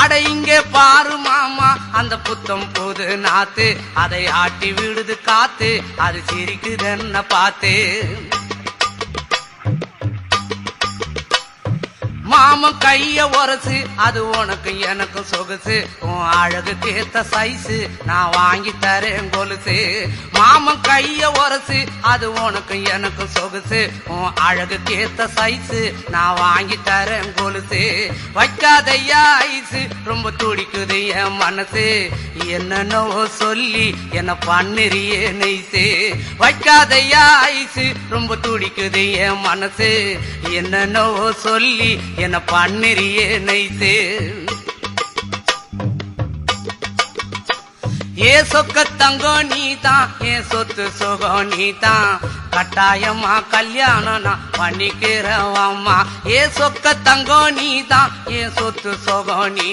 அட இங்கே பாரு மாமா அந்த புத்தம் புது நாத்து, அதை ஆட்டி விடுது காத்து, அது சிரிக்குதுன்னு பார்த்து. மாமன் கைய உரசு, அது உனக்கு எனக்கு சொகுசு, உன் அழகுக்கு ஏத்த சைஸு, நான் வாங்கி தரேன் கொலுசு. மாமன் கைய உரசு, அது உனக்கு எனக்கு சொகுசு, உன் அழகுக்கு ஏத்த சைஸு, நான் வாங்கி தரேன் கொலுசு. வைக்காதையா ஐசு, ரொம்ப துடிக்குது என் மனசு, என்னன்னோ சொல்லி என்ன பண்ணுறியே நெய்சு. வைக்காதையா ஐசு, ரொம்ப துடிக்குது என் மனசு, என்னன்னோ சொல்லி என்ன பண்ணுறியே நைசு. ஏ சொக்க தங்கம் நீதான், ஏன் சொத்து சுகம் நீதான், கட்டாயமா கல்யாணம் நான் பண்ணிக்கிறவம்மா. ஏ சொக்க தங்கம் நீதான், ஏன் சொத்து சுகம் நீ